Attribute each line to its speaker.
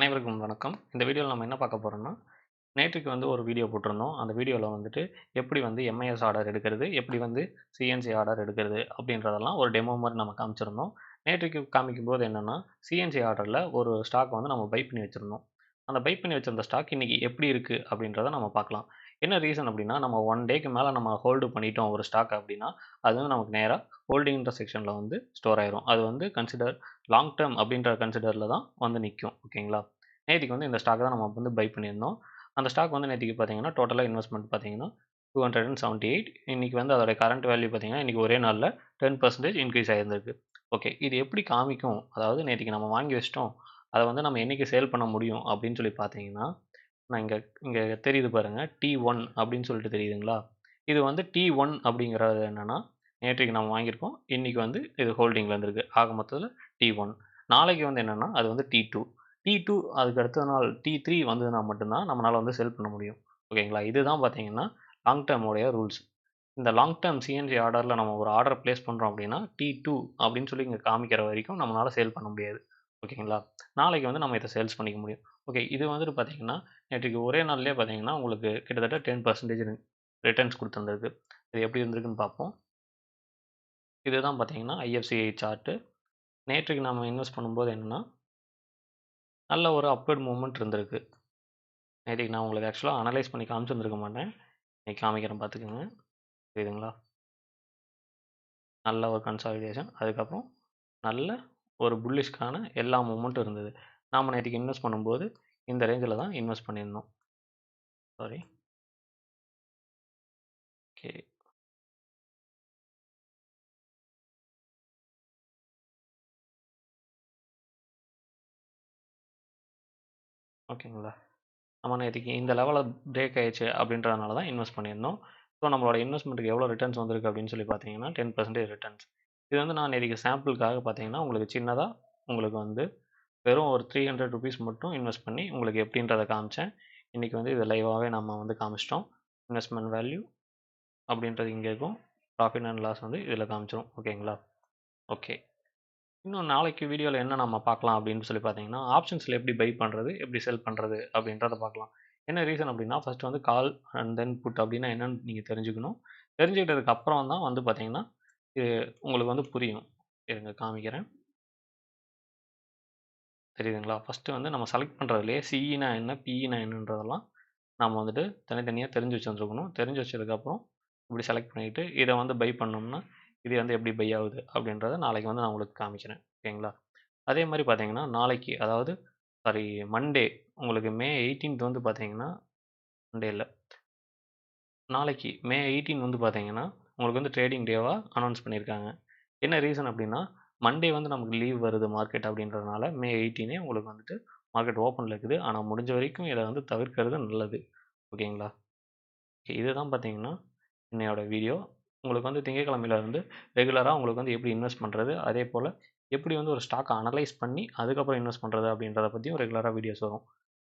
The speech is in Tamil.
Speaker 1: அனைவருக்கும் வணக்கம். இந்த வீடியோல நம்ம என்ன பார்க்க போறோம்னா, நேற்றைக்கு வந்து ஒரு வீடியோ போட்டிருந்தோம். அந்த வீடியோல வந்துட்டு எப்படி வந்து எம்ஐஎஸ் ஆர்டர் எடுக்கிறது, எப்படி வந்து சிஎன்சி ஆர்டர் எடுக்கிறது அப்படின்றதெல்லாம் ஒரு டெமோ மாரி நம்ம காமிச்சிருந்தோம். நேற்றைக்கு காமிக்கும்போது என்னன்னா, சிஎன்சி ஆர்டர்ல ஒரு ஸ்டாக் வந்து நம்ம பை பண்ணி வச்சிருந்தோம். அந்த பை பண்ணி வச்சிருந்த ஸ்டாக் இன்னைக்கு எப்படி இருக்கு அப்படின்றத நம்ம பார்க்கலாம். என்ன ரீசன் அப்படின்னா, நம்ம 1 டேக்கு மேல நம்ம ஹோல்டு பண்ணிட்டோம் ஒரு ஸ்டாக் அப்படின்னா, அது வந்து நமக்கு நேரா ஹோல்டிங்ன்ற செக்ஷன்ல வந்து ஸ்டோர் ஆயிரும். அது வந்து கன்சிடர் லாங் டெர்ம் அப்படின்ற கன்சிடர்ல தான் வந்து நிக்கும். ஓகேங்களா? நேத்திக்கு வந்து இந்த ஸ்டாக் தான் நம்ம வந்து பை பண்ணியிருந்தோம். அந்த ஸ்டாக் வந்து நேத்திக்கு பார்த்தீங்கன்னா, டோட்டலா இன்வெஸ்ட்மென்ட் பார்த்தீங்கன்னா, 278 இன்னைக்கு வந்து அதோட கரண்ட் வேல்யூ பார்த்தீங்கன்னா, இன்னைக்கு ஒரே நாள்ல 10% இன்கிரீஸ் ஆயிருந்திருக்கு. ஓகே. இது எப்படி காமிக்கும்? அதாவது நேத்திக்கு நம்ம வாங்கி வச்சுட்டோம். அத வந்து நம்ம என்னைக்கு சேல் பண்ண முடியும் அப்படின்னு சொல்லி பார்த்தீங்கன்னா, நான் இங்க இங்க தெரியுது பாருங்க. T1 அப்படின்னு சொல்லிட்டு தெரியுதுங்களா? இது வந்து T1 அப்படிங்கிறது என்னன்னா, நேற்றைக்கு நம்ம வாங்கியிருக்கோம். இன்னைக்கு வந்து இது ஹோல்டிங்ல இருந்திருக்கு. ஆக மொத்தத்தில T1. நாளைக்கு வந்து என்னன்னா, அது வந்து T2. T2 அதுக்கு அடுத்த நாள் T3 வந்ததுனா மட்டும் தான் நம்மளால வந்து செல் பண்ண முடியும். ஓகேங்களா? இதுதான் பார்த்தீங்கன்னா, லாங் டெர்ம் உடைய ரூல்ஸ். இந்த லாங் டெர்ம் சிஎன்சி ஆர்டர்ல நம்ம ஒரு ஆர்டர் பிளேஸ் பண்றோம் அப்படின்னா, T2 அப்படின்னு சொல்லி இங்க காமிக்கிற வரைக்கும் நம்மளால சேல் பண்ண முடியாது. ஓகேங்களா? நாளைக்கு வந்து நம்ம இத சேல்ஸ் பண்ணிக்க முடியும். ஓகே. இது வந்துட்டு பார்த்தீங்கன்னா, நேற்றைக்கு ஒரே நாள்லயே பார்த்தீங்கன்னா, உங்களுக்கு கிட்டத்தட்ட 10% ரிட்டர்ன்ஸ் குடுத்திருந்திருக்கு. இது எப்படி இருந்திருக்குன்னு பார்ப்போம். இதுதான் பார்த்தீங்கன்னா, ஐஎஃப்சிஐ சார்ட். நேற்றைக்கு நாம இன்வெஸ்ட் பண்ணும்போது என்னன்னா, நல்ல ஒரு அப்வர்ட் மூவ்மெண்ட் இருந்திருக்கு. நேத்தைக்கு நான் உங்களுக்கு ஆக்சுவலா அனலைஸ் பண்ணி காமிச்சிருந்திருக்க மாட்டேன். இன்னைக்கு காமிக்கிறேன் பார்த்துக்கங்க. புரியுதுங்களா? நல்ல ஒரு கன்சாலிடேஷன். அதுக்கப்புறம் நல்ல ஒரு புல்லிஷ்க்கான எல்லா மூவ்மெண்ட்டும் இருந்தது. நாம நேத்தைக்கு இன்வெஸ்ட் பண்ணும்போது, இந்த ரேஞ்சில தான் இன்வெஸ்ட் பண்ணியிருந்தோம். சாரி. ஓகே. ஓகேங்களா? நம்ம நேத்தைக்கு இந்த லெவல்ல பிரேக் ஆயிருச்சு அப்படின்றதுனால தான் இன்வெஸ்ட் பண்ணியிருந்தோம். ஸோ நம்மளோட இன்வெஸ்ட்மென்ட்க்கு எவ்வளோ ரிட்டர்ன்ஸ் வந்திருக்கு அப்படின்னு சொல்லி பார்த்தீங்கன்னா, 10% ரிட்டர்ன்ஸ். இது வந்து நான் நேத்தைக்கு சாம்பிளுக்காக பார்த்தீங்கன்னா, உங்களுக்கு சின்னதா உங்களுக்கு வந்து வெறும் ஒரு ₹300 மட்டும் இன்வெஸ்ட் பண்ணி உங்களுக்கு எப்படின்றத காமிச்சேன். இன்னைக்கு வந்து இது லைவாவே நம்ம வந்து காமிச்சிட்டோம். இன்வெஸ்ட்மென்ட் வேல்யூ அப்படின்றது இங்க இருக்கும். ப்ராஃபிட் அண்ட் லாஸ் வந்து இதில காமிச்சிரும். ஓகேங்களா? ஓகே. இன்னும் நாளைக்கு வீடியோல என்ன நம்ம பார்க்கலாம் அப்படின்னு சொல்லி பார்த்தீங்கன்னா, ஆப்ஷன்ஸ்ல எப்படி பை பண்றது, எப்படி செல் பண்றது அப்படின்றத பார்க்கலாம். என்ன ரீசன் அப்படின்னா, ஃபர்ஸ்ட் வந்து கால் அண்ட் தென் புட் அப்படின்னா என்னன்னு நீங்க தெரிஞ்சுக்கணும். தெரிஞ்சுக்கிட்டதுக்கு அப்புறம் தான் வந்து பார்த்தீங்கன்னா, இது உங்களுக்கு வந்து புரியும். இருங்க காமிக்கிறேன். தெரியுதுங்களா? ஃபர்ஸ்ட் வந்து நம்ம செலக்ட் பண்றதுலயே சிஇனா என்ன, பிஇனா என்னன்றதெல்லாம் நாம வந்துட்டு தனித்தனியா தெரிஞ்சு வச்சிருந்துருக்கணும். தெரிஞ்சு வச்சதுக்கப்புறம் இப்படி செலக்ட் பண்ணிட்டு, இத வந்து பை பண்ணோம்னா, இது வந்து எப்படி பை ஆகுது அப்படின்றத நாளைக்கு வந்து நான் உங்களுக்கு காமிக்கிறேன். ஓகேங்களா? அதே மாரி பார்த்தீங்கன்னா, நாளைக்கு அதாவது சாரி மண்டே உங்களுக்கு மே 18 வந்து பார்த்தீங்கன்னா மண்டே இல்ல. நாளைக்கு மே 18 வந்து பார்த்தீங்கன்னா, உங்களுக்கு வந்து ட்ரேடிங் டேவா அனவுன்ஸ் பண்ணியிருக்காங்க. என்ன ரீசன் அப்டின்னா, மண்டே வந்து நமக்கு லீவ் வருது மார்க்கெட் அப்டின்றதுனால மே 18 உங்களுக்கு வந்துட்டு மார்க்கெட் ஓப்பன்ல இருக்குது. ஆனா முடிஞ்ச வரைக்கும் இத வந்து தவிர்க்கிறது நல்லது. ஓகேங்களா? இதுதான் பார்த்தீங்கன்னா, இன்னையோட வீடியோ. உங்களுக்கு வந்து திங்கட்கிழமையில இருந்து ரெகுலரா உங்களுக்கு வந்து எப்படி இன்வெஸ்ட் பண்றது, அதேபோல எப்படி வந்து ஒரு ஸ்டாக்க அனலைஸ் பண்ணி அதுக்கப்புறம் இன்வெஸ்ட் பண்றது அப்படின்றத பத்தியும் ரெகுலரா வீடியோஸ் வரும்.